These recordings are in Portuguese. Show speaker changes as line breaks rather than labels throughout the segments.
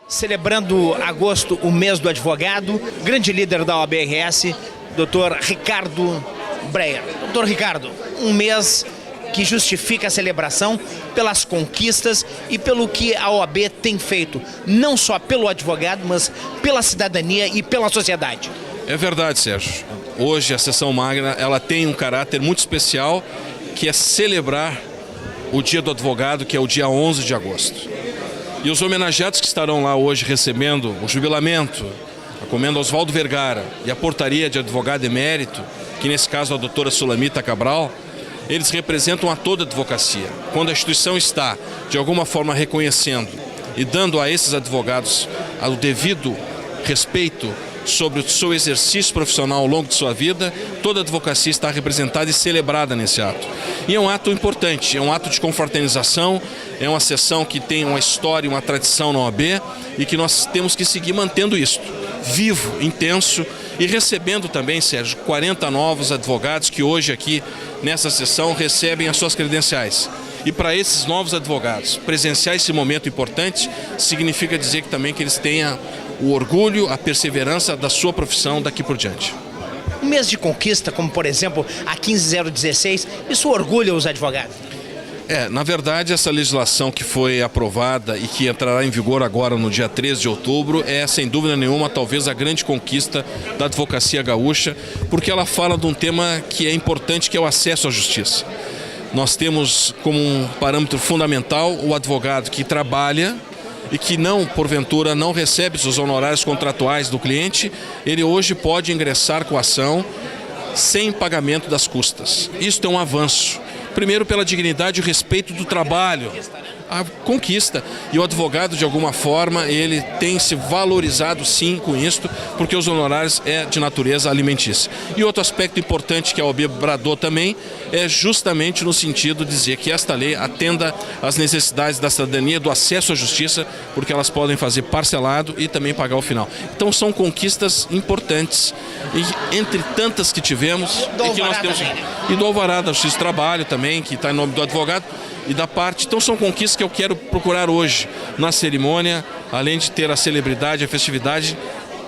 Celebrando agosto, o mês do advogado, grande líder da OAB-RS, Dr. Ricardo Breyer. Dr. Ricardo, um mês que justifica a celebração pelas conquistas e pelo que a OAB tem feito, não só pelo advogado, mas pela cidadania e pela sociedade.
É verdade, Sérgio. Hoje a sessão magna ela tem um caráter muito especial, que é celebrar o Dia do Advogado, que é o dia 11 de agosto. E os homenageados que estarão lá hoje recebendo o jubilamento, a comenda Oswaldo Vergara e a portaria de advogado emérito, que nesse caso é a doutora Sulamita Cabral, eles representam a toda a advocacia. Quando a instituição está, de alguma forma, reconhecendo e dando a esses advogados o devido respeito sobre o seu exercício profissional ao longo de sua vida, toda a advocacia está representada e celebrada nesse ato. E é um ato importante, é um ato de confraternização, é uma sessão que tem uma história e uma tradição na OAB e que nós temos que seguir mantendo isso vivo, intenso e recebendo também, Sérgio, 40 novos advogados que hoje aqui nessa sessão recebem as suas credenciais. E para esses novos advogados, presenciar esse momento importante significa dizer que também que eles tenham o orgulho, a perseverança da sua profissão daqui por diante.
Um mês de conquista, como por exemplo a 15016, isso orgulha os advogados?
Na verdade, essa legislação que foi aprovada e que entrará em vigor agora no dia 13 de outubro é, sem dúvida nenhuma, talvez a grande conquista da advocacia gaúcha, porque ela fala de um tema que é importante, que é o acesso à justiça. Nós temos como um parâmetro fundamental o advogado que trabalha e que não, porventura, não recebe os honorários contratuais do cliente, ele hoje pode ingressar com a ação sem pagamento das custas. Isso é um avanço. Primeiro pela dignidade e o respeito do trabalho, a conquista. E o advogado, de alguma forma, ele tem se valorizado sim com isto, porque os honorários é de natureza alimentícia. E outro aspecto importante que a OAB bradou também é justamente no sentido de dizer que esta lei atenda às necessidades da cidadania, do acesso à justiça, porque elas podem fazer parcelado e também pagar o final. Então são conquistas importantes, e entre tantas que tivemos, e que nós temos, e do Alvará da Justiça do Trabalho também, que está em nome do advogado, e da parte. Então são conquistas que eu quero procurar hoje na cerimônia, além de ter a celebridade, a festividade,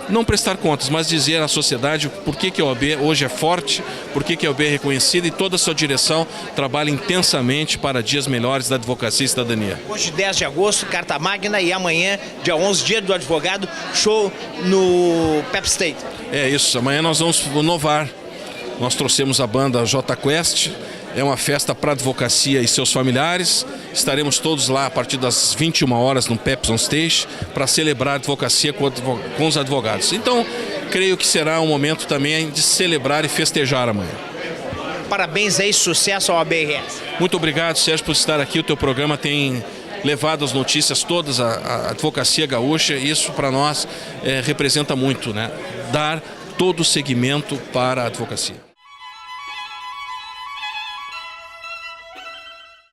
não prestar contas, mas dizer à sociedade por que a OAB hoje é forte, por que a OAB é reconhecida e toda a sua direção trabalha intensamente para dias melhores da advocacia e cidadania.
Hoje, 10 de agosto, Carta Magna, e amanhã, dia 11, Dia do Advogado, show no Pep State.
É isso, amanhã nós vamos inovar. Nós trouxemos a banda J Quest. É uma festa para a advocacia e seus familiares. Estaremos todos lá a partir das 21 horas no Pepsi On Stage para celebrar a advocacia com os advogados. Então, creio que será um momento também de celebrar e festejar amanhã.
Parabéns aí, sucesso ao OAB-RS.
Muito obrigado, Sérgio, por estar aqui. O teu programa tem levado as notícias todas à advocacia gaúcha e isso para nós representa muito, né? Dar todo o segmento para a advocacia.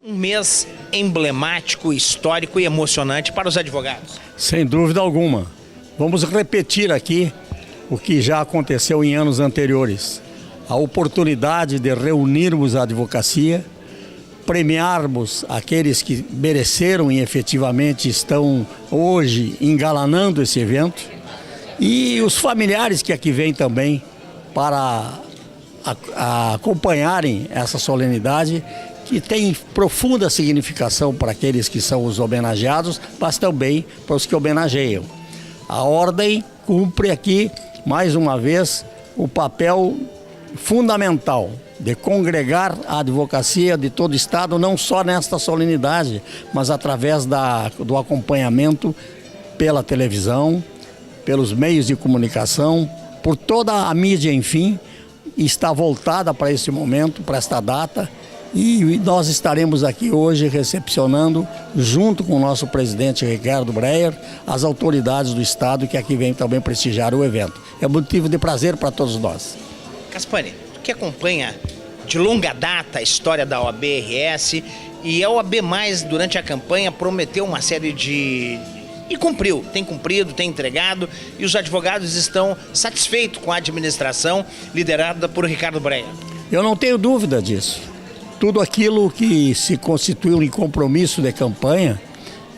Um mês emblemático, histórico e emocionante para os advogados.
Sem dúvida alguma. Vamos repetir aqui o que já aconteceu em anos anteriores. A oportunidade de reunirmos a advocacia, premiarmos aqueles que mereceram e efetivamente estão hoje engalanando esse evento, e os familiares que aqui vêm também para acompanharem essa solenidade, que tem profunda significação para aqueles que são os homenageados, mas também para os que homenageiam. A ordem cumpre aqui, mais uma vez, o papel fundamental de congregar a advocacia de todo o Estado, não só nesta solenidade, mas através do acompanhamento pela televisão, pelos meios de comunicação, por toda a mídia, enfim, está voltada para esse momento, para esta data. E nós estaremos aqui hoje recepcionando, junto com o nosso presidente Ricardo Breyer, as autoridades do Estado que aqui vêm também prestigiar o evento. É motivo de prazer para todos nós.
Caspani, tu que acompanha de longa data a história da OAB-RS, e a OAB+, durante a campanha, prometeu uma série de... E cumpriu, tem cumprido, tem entregado, e os advogados estão satisfeitos com a administração liderada por Ricardo Breyer.
Eu não tenho dúvida disso. Tudo aquilo que se constituiu em compromisso de campanha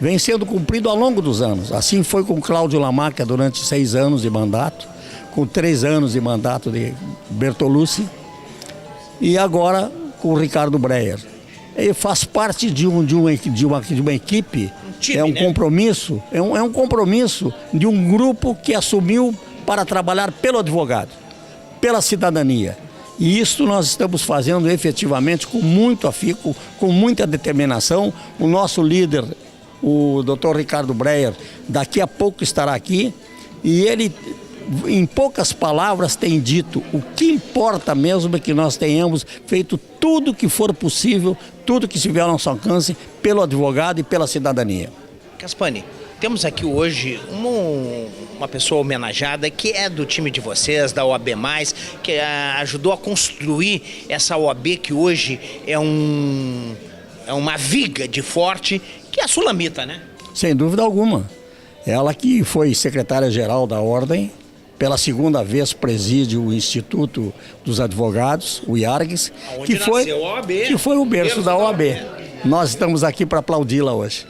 vem sendo cumprido ao longo dos anos. Assim foi com Cláudio Lamarca durante 6 anos de mandato, com 3 anos de mandato de Bertolucci e agora com o Ricardo Breyer. Ele faz parte de uma equipe,
time,
é um
né?
compromisso, é um compromisso de um grupo que assumiu para trabalhar pelo advogado, pela cidadania. E isso nós estamos fazendo efetivamente com muito afinco, com muita determinação. O nosso líder, o Dr. Ricardo Breyer, daqui a pouco estará aqui e ele, em poucas palavras, tem dito: o que importa mesmo é que nós tenhamos feito tudo que for possível, tudo que estiver ao nosso alcance, pelo advogado e pela cidadania.
Caspani, temos aqui hoje uma pessoa homenageada que é do time de vocês, da OAB+, que ajudou a construir essa OAB que hoje é uma viga de forte, que é a Sulamita, né?
Sem dúvida alguma. Ela que foi secretária-geral da Ordem, pela 2ª vez preside o Instituto dos Advogados, o IARGS,
Onde nasceu a OAB,
que foi o berço da OAB. Nós estamos aqui para aplaudi-la hoje.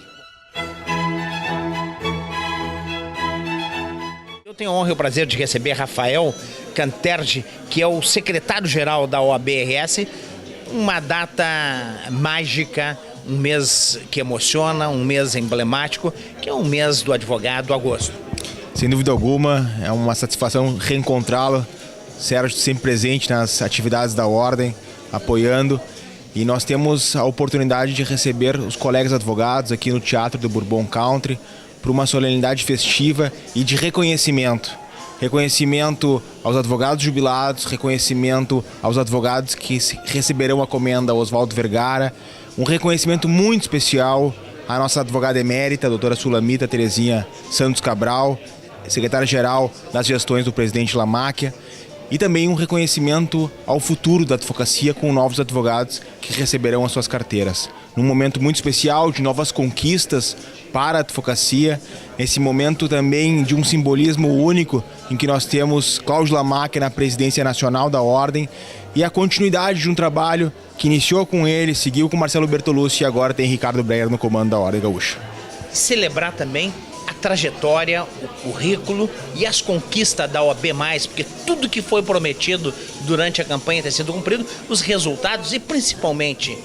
Eu tenho a honra e o prazer de receber Rafael Canterge, que é o secretário-geral da OAB-RS, uma data mágica, um mês que emociona, um mês emblemático, que é o mês do advogado, agosto.
Sem dúvida alguma, é uma satisfação reencontrá-lo. Sérgio sempre presente nas atividades da Ordem, apoiando. E nós temos a oportunidade de receber os colegas advogados aqui no Teatro do Bourbon Country para uma solenidade festiva e de reconhecimento. Reconhecimento aos advogados jubilados, reconhecimento aos advogados que receberão a comenda Oswaldo Vergara, um reconhecimento muito especial à nossa advogada emérita, a doutora Sulamita Terezinha Santos Cabral, secretária-geral das gestões do presidente Lamáquia, e também um reconhecimento ao futuro da advocacia com novos advogados que receberão as suas carteiras. Num momento muito especial de novas conquistas para a advocacia, esse momento também de um simbolismo único em que nós temos Cláudio Lamáquia na presidência nacional da Ordem e a continuidade de um trabalho que iniciou com ele, seguiu com Marcelo Bertolucci e agora tem Ricardo Breyer no comando da Ordem Gaúcha.
Celebrar também a trajetória, o currículo e as conquistas da OAB+, porque tudo que foi prometido durante a campanha tem sido cumprido, os resultados e principalmente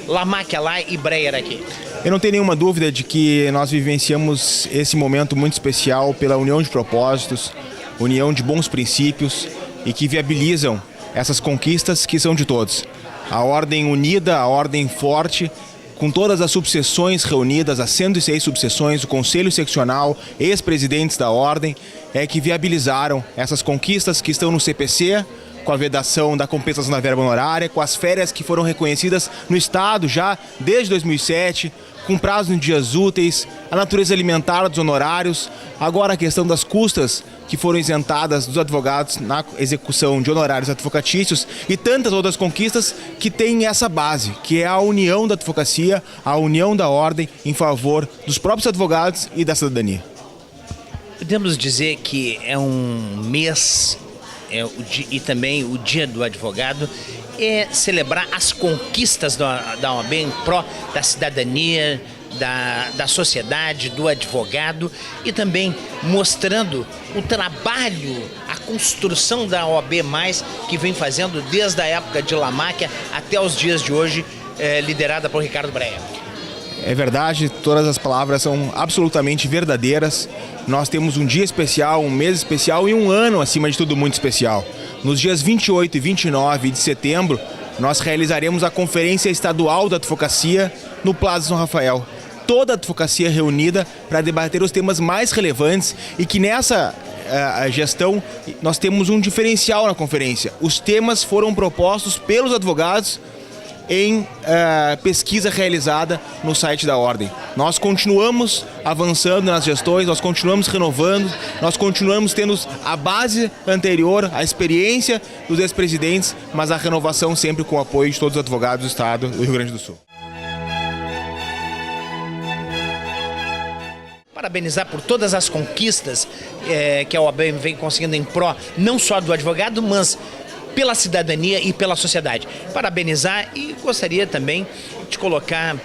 Lamáquia lá e Breyer aqui.
Eu não tenho nenhuma dúvida de que nós vivenciamos esse momento muito especial pela união de propósitos, união de bons princípios e que viabilizam essas conquistas que são de todos. A Ordem unida, a Ordem forte, com todas as subseções reunidas, as 106 subseções, o Conselho Seccional, ex-presidentes da Ordem, é que viabilizaram essas conquistas que estão no CPC, com a vedação da compensação da verba honorária, com as férias que foram reconhecidas no Estado já desde 2007, com prazo em dias úteis, a natureza alimentar dos honorários, agora a questão das custas que foram isentadas dos advogados na execução de honorários advocatícios e tantas outras conquistas que têm essa base, que é a união da advocacia, a união da Ordem em favor dos próprios advogados e da cidadania.
Podemos dizer que é um mês e também o Dia do Advogado é celebrar as conquistas da OAB em pró da cidadania, da sociedade, do advogado e também mostrando o trabalho, a construção da OAB+, que vem fazendo desde a época de Lamáquia até os dias de hoje, liderada por Ricardo Breyer.
É verdade, todas as palavras são absolutamente verdadeiras. Nós temos um dia especial, um mês especial e um ano, acima de tudo, muito especial. Nos dias 28 e 29 de setembro, nós realizaremos a Conferência Estadual da Advocacia no Plaza São Rafael. Toda a advocacia reunida para debater os temas mais relevantes e que nessa gestão nós temos um diferencial na conferência. Os temas foram propostos pelos advogados em pesquisa realizada no site da Ordem. Nós continuamos avançando nas gestões, nós continuamos renovando, nós continuamos tendo a base anterior, a experiência dos ex-presidentes, mas a renovação sempre com o apoio de todos os advogados do Estado do Rio Grande do Sul.
Parabenizar por todas as conquistas que a OAB vem conseguindo em pró, não só do advogado, mas pela cidadania e pela sociedade. Parabenizar e gostaria também de colocar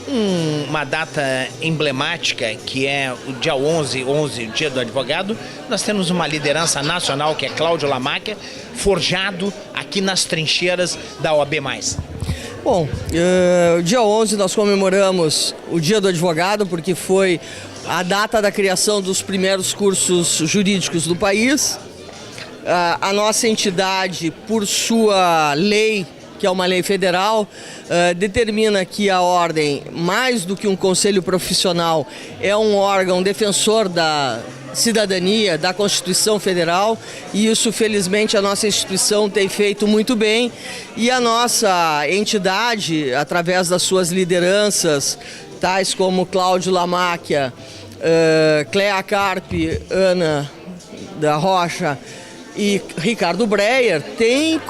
uma data emblemática, que é o dia 11, o dia do advogado. Nós temos uma liderança nacional, que é Cláudio Lamáquia, forjado aqui nas trincheiras da OAB+.
Bom, dia 11 nós comemoramos o Dia do Advogado, porque foi a data da criação dos primeiros cursos jurídicos do país. A nossa entidade, por sua lei, que é uma lei federal, determina que a ordem, mais do que um conselho profissional, é um órgão defensor da cidadania, da Constituição Federal, e isso, felizmente, a nossa instituição tem feito muito bem, e a nossa entidade, através das suas lideranças, tais como Cláudio Lamáquia, Cléa Carpe, Ana da Rocha e Ricardo Breyer, tem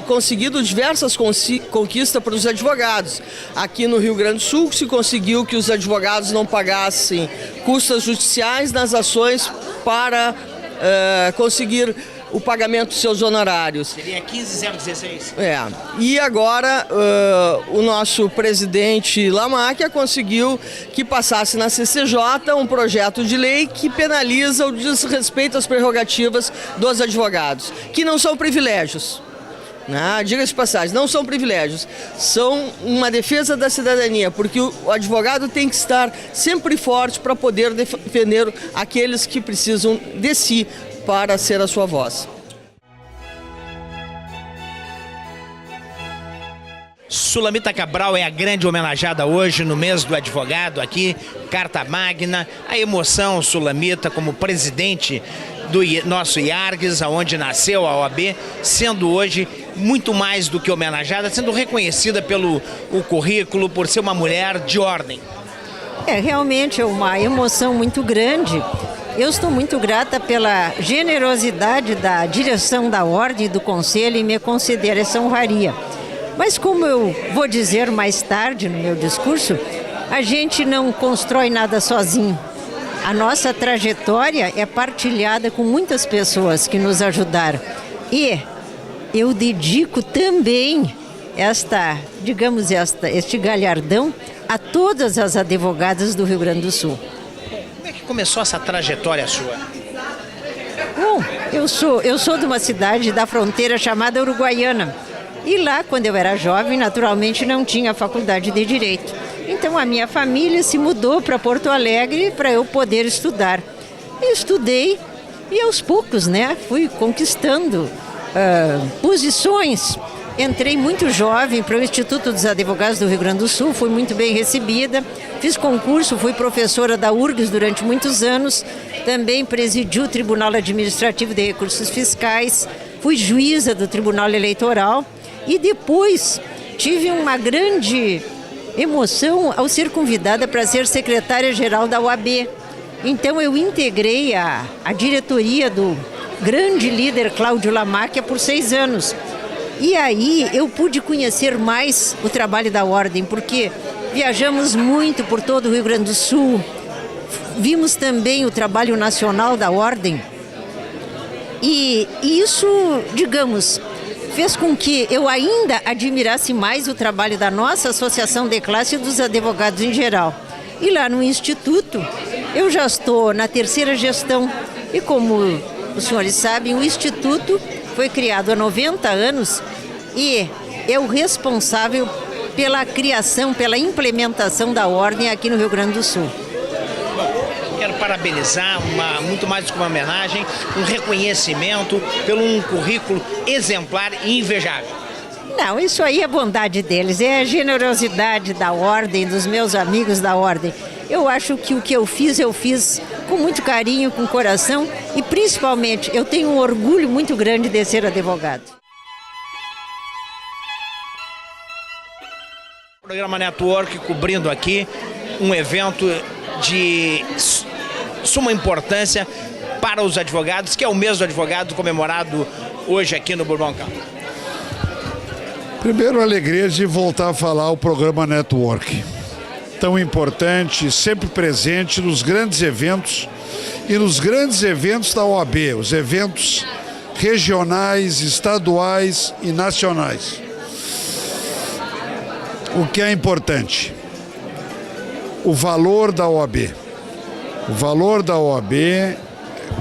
conseguido diversas conquistas para os advogados. Aqui no Rio Grande do Sul se conseguiu que os advogados não pagassem custas judiciais nas ações para conseguir o pagamento dos seus honorários.
Seria 15.016.
E agora o nosso presidente Lamáquia conseguiu que passasse na CCJ um projeto de lei que penaliza o desrespeito às prerrogativas dos advogados, que não são privilégios. Diga-se de passagem, não são privilégios, são uma defesa da cidadania, porque o advogado tem que estar sempre forte para poder defender aqueles que precisam de si para ser a sua voz.
Sulamita Cabral é a grande homenageada hoje no mês do advogado aqui, Carta Magna, a emoção Sulamita como presidente do nosso IARGS, onde nasceu a OAB, sendo hoje muito mais do que homenageada, sendo reconhecida pelo currículo, por ser uma mulher de ordem.
Realmente é uma emoção muito grande. Eu estou muito grata pela generosidade da direção da Ordem e do Conselho em me conceder essa honraria. Mas como eu vou dizer mais tarde no meu discurso, a gente não constrói nada sozinho. A nossa trajetória é partilhada com muitas pessoas que nos ajudaram. E eu dedico também este galhardão a todas as advogadas do Rio Grande do Sul.
Como é que começou essa trajetória sua?
Bom, eu sou de uma cidade da fronteira chamada Uruguaiana. E lá, quando eu era jovem, naturalmente não tinha faculdade de Direito. Então a minha família se mudou para Porto Alegre para eu poder estudar. Eu estudei e aos poucos, fui conquistando posições. Entrei muito jovem para o Instituto dos Advogados do Rio Grande do Sul, fui muito bem recebida, fiz concurso, fui professora da URGS durante muitos anos, também presidi o Tribunal Administrativo de Recursos Fiscais, fui juíza do Tribunal Eleitoral e depois tive uma grande emoção ao ser convidada para ser secretária-geral da OAB. Então eu integrei a diretoria do grande líder Cláudio Lamáquia por 6 anos. E aí eu pude conhecer mais o trabalho da Ordem, porque viajamos muito por todo o Rio Grande do Sul, vimos também o trabalho nacional da Ordem, e isso, digamos, fez com que eu ainda admirasse mais o trabalho da nossa Associação de Classe e dos advogados em geral. E lá no Instituto, eu já estou na 3ª gestão, e como os senhores sabem, o Instituto foi criado há 90 anos e é o responsável pela criação, pela implementação da Ordem aqui no Rio Grande do Sul.
Quero parabenizar, muito mais do que uma homenagem, um reconhecimento pelo um currículo exemplar e invejável.
Não, isso aí é bondade deles, é a generosidade da Ordem, dos meus amigos da Ordem. Eu acho que o que eu fiz com muito carinho, com coração e principalmente eu tenho um orgulho muito grande de ser advogado.
Programa Network cobrindo aqui um evento de suma importância para os advogados, que é o mês do advogado comemorado hoje aqui no Bourbon Campo.
Primeiro, a alegria de voltar a falar o programa Network. Tão importante, sempre presente nos grandes eventos e nos grandes eventos da OAB, os eventos regionais, estaduais e nacionais. O que é importante? o valor da OAB. O valor da OAB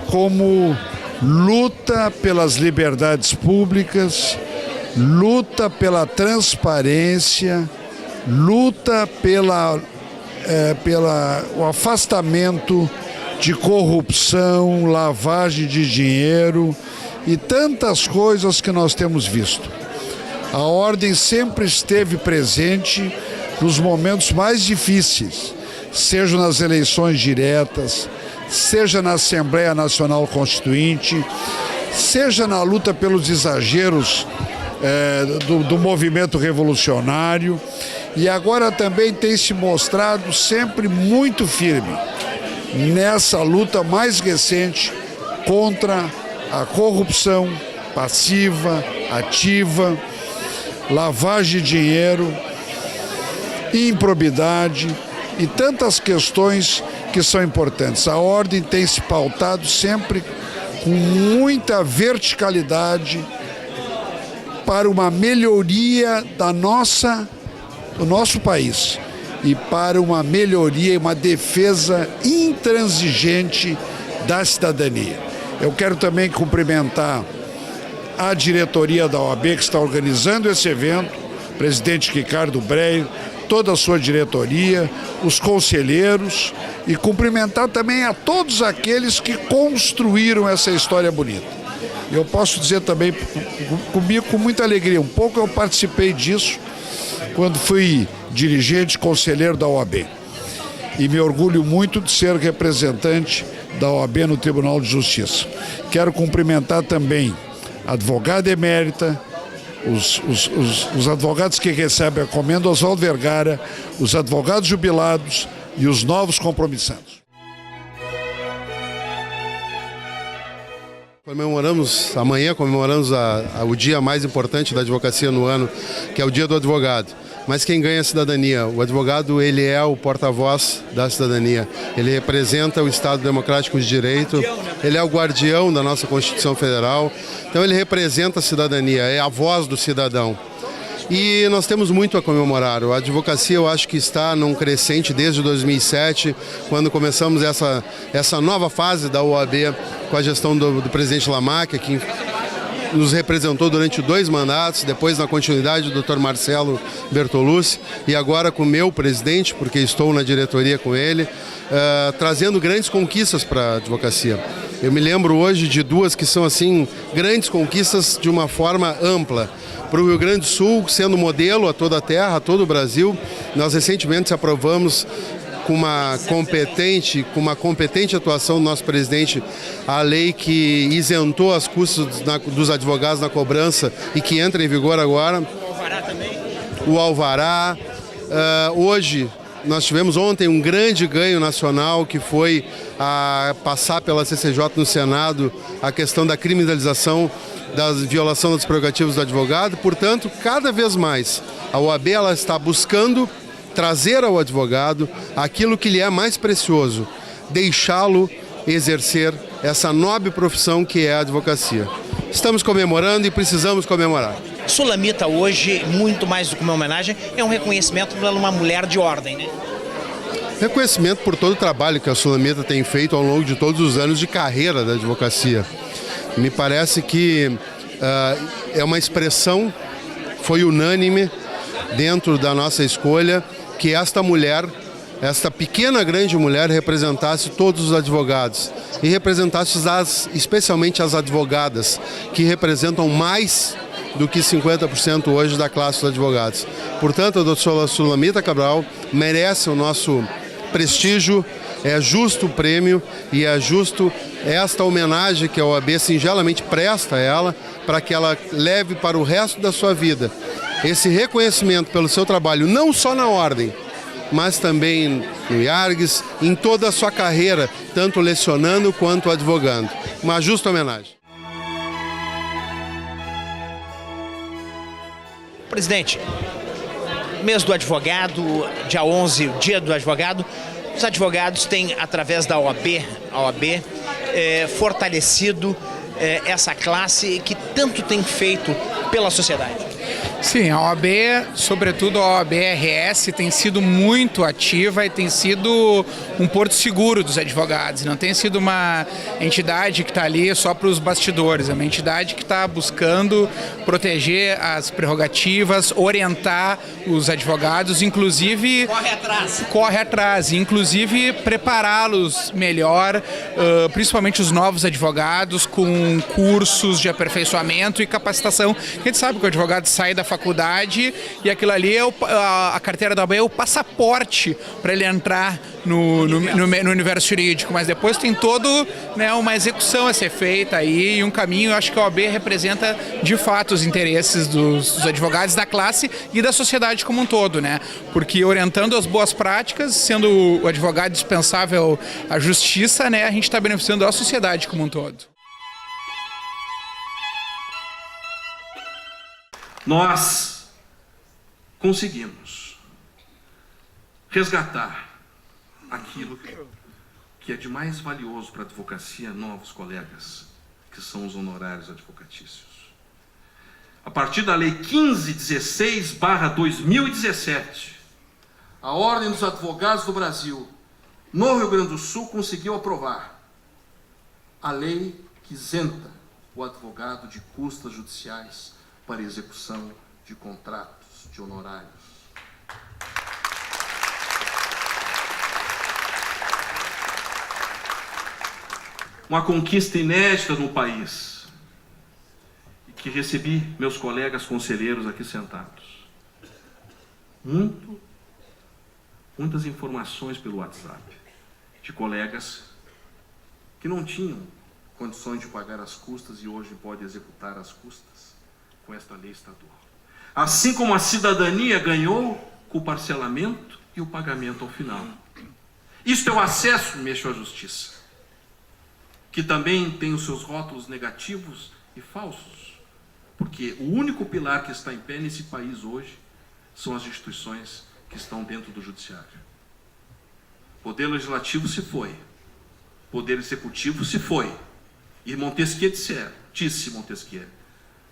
como luta pelas liberdades públicas, luta pela transparência, luta pelo afastamento de corrupção, lavagem de dinheiro e tantas coisas que nós temos visto. A Ordem sempre esteve presente nos momentos mais difíceis, seja nas eleições diretas, seja na Assembleia Nacional Constituinte, seja na luta pelos exageros do movimento revolucionário, e agora também tem se mostrado sempre muito firme nessa luta mais recente contra a corrupção passiva, ativa, lavagem de dinheiro, improbidade e tantas questões que são importantes. A Ordem tem se pautado sempre com muita verticalidade para uma melhoria do nosso país e para uma melhoria e uma defesa intransigente da cidadania. Eu quero também cumprimentar a diretoria da OAB que está organizando esse evento, o presidente Ricardo Breyer, toda a sua diretoria, os conselheiros, e cumprimentar também a todos aqueles que construíram essa história bonita. Eu posso dizer também comigo com muita alegria, um pouco eu participei disso quando fui dirigente, conselheiro da OAB. E me orgulho muito de ser representante da OAB no Tribunal de Justiça. Quero cumprimentar também a advogada emérita, os advogados que recebem a comenda, Oswaldo Vergara, os advogados jubilados e os novos compromissados.
Amanhã comemoramos o dia mais importante da advocacia no ano, que é o Dia do Advogado. Mas quem ganha a cidadania? O advogado, ele é o porta-voz da cidadania. Ele representa o Estado Democrático de Direito, ele é o guardião da nossa Constituição Federal. Então ele representa a cidadania, é a voz do cidadão. E nós temos muito a comemorar. A advocacia, eu acho que está num crescente desde 2007, quando começamos essa nova fase da OAB com a gestão do presidente Lamáquia, que nos representou durante 2 mandatos, depois na continuidade do Dr. Marcelo Bertolucci, e agora com o meu presidente, porque estou na diretoria com ele, trazendo grandes conquistas para a advocacia. Eu me lembro hoje de 2 que são assim grandes conquistas de uma forma ampla. Para o Rio Grande do Sul, sendo modelo a toda a terra, a todo o Brasil, nós recentemente aprovamos com uma competente atuação do nosso presidente, a lei que isentou as custas dos advogados na cobrança e que entra em vigor agora. O alvará também? O alvará. Hoje, nós tivemos ontem um grande ganho nacional, que foi passar pela CCJ no Senado a questão da criminalização da violação das prerrogativas do advogado. Portanto, cada vez mais, a OAB ela está buscando trazer ao advogado aquilo que lhe é mais precioso, deixá-lo exercer essa nobre profissão que é a advocacia. Estamos comemorando e precisamos comemorar.
Sulamita hoje, muito mais do que uma homenagem, é um reconhecimento por uma mulher de ordem, né?
Reconhecimento por todo o trabalho que a Sulamita tem feito ao longo de todos os anos de carreira da advocacia. Me parece que é uma expressão, foi unânime dentro da nossa escolha, que esta mulher, esta pequena grande mulher, representasse todos os advogados e representasse especialmente as advogadas, que representam mais do que 50% hoje da classe dos advogados. Portanto, a doutora Sulamita Cabral merece o nosso prestígio, é justo o prêmio e é justo esta homenagem que a OAB singelamente presta a ela, para que ela leve para o resto da sua vida esse reconhecimento pelo seu trabalho, não só na Ordem, mas também no IARGS, em toda a sua carreira, tanto lecionando quanto advogando. Uma justa homenagem.
Presidente, mês do advogado, dia 11, dia do advogado, os advogados têm, através da OAB, fortalecido essa classe que tanto tem feito pela sociedade.
Sim, a OAB, sobretudo a OAB-RS, tem sido muito ativa e tem sido um porto seguro dos advogados. Não tem sido uma entidade que está ali só para os bastidores, é uma entidade que está buscando proteger as prerrogativas, orientar os advogados, inclusive... Corre atrás, inclusive prepará-los melhor, principalmente os novos advogados, com cursos de aperfeiçoamento e capacitação. A gente sabe que o advogado sai da faculdade e aquilo ali é a carteira da OAB é o passaporte para ele entrar no universo jurídico, mas depois tem todo, né, uma execução a ser feita aí e um caminho. Eu acho que a OAB representa de fato os interesses dos advogados, da classe e da sociedade como um todo, né? Porque orientando as boas práticas, sendo o advogado dispensável à justiça, né, a gente está beneficiando a sociedade como um todo.
Nós conseguimos resgatar aquilo que é de mais valioso para a advocacia, novos colegas, que são os honorários advocatícios. A partir da Lei 1516/2017, a Ordem dos Advogados do Brasil, no Rio Grande do Sul, conseguiu aprovar a lei que isenta o advogado de custas judiciais para execução de contratos de honorários. Uma conquista inédita no país, e que recebi meus colegas conselheiros aqui sentados. Muitas informações pelo WhatsApp de colegas que não tinham condições de pagar as custas e hoje podem executar as custas com esta lei estadual. Assim como a cidadania ganhou com o parcelamento e o pagamento ao final. Isto é o acesso, mexo à justiça, que também tem os seus rótulos negativos e falsos, porque o único pilar que está em pé nesse país hoje são as instituições que estão dentro do judiciário. Poder legislativo se foi, poder executivo se foi, e Montesquieu disse Montesquieu,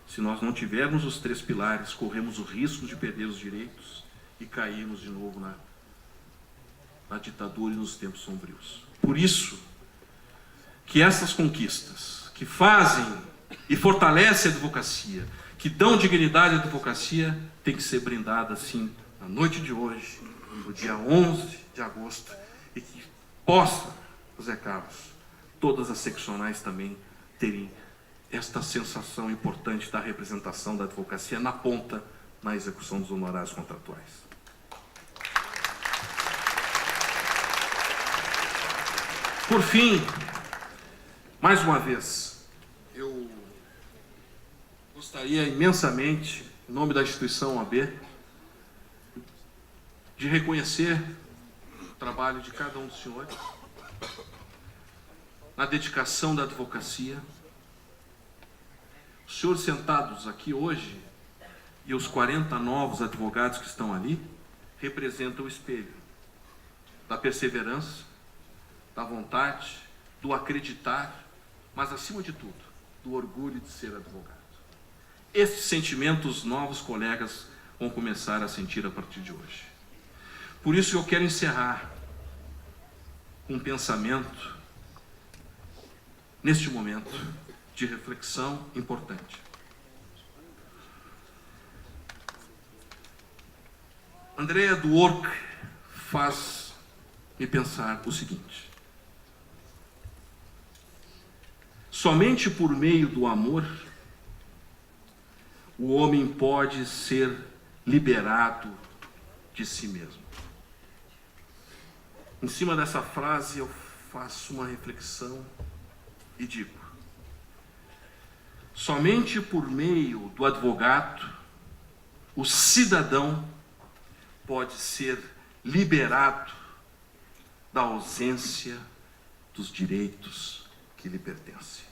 se nós não tivermos os três pilares, corremos o risco de perder os direitos e cairmos de novo na ditadura e nos tempos sombrios. Por isso que essas conquistas que fazem e fortalecem a advocacia, que dão dignidade à advocacia, tem que ser brindada assim na noite de hoje, no dia 11 de agosto, e que possa, Zé Carlos, todas as seccionais também terem esta sensação importante da representação da advocacia na ponta, na execução dos honorários contratuais. Por fim, mais uma vez, eu gostaria imensamente, em nome da instituição OAB, de reconhecer o trabalho de cada um dos senhores, na dedicação da advocacia. Os senhores sentados aqui hoje e os 40 novos advogados que estão ali representam o espelho da perseverança, da vontade, do acreditar, mas acima de tudo, do orgulho de ser advogado. Esses sentimentos novos colegas vão começar a sentir a partir de hoje. Por isso eu quero encerrar com um pensamento, neste momento de reflexão importante. Andrea Dwork faz-me pensar o seguinte: somente por meio do amor o homem pode ser liberado de si mesmo. Em cima dessa frase eu faço uma reflexão e digo: somente por meio do advogado o cidadão pode ser liberado da ausência dos direitos que lhe pertencem.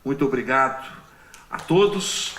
Muito obrigado a todos.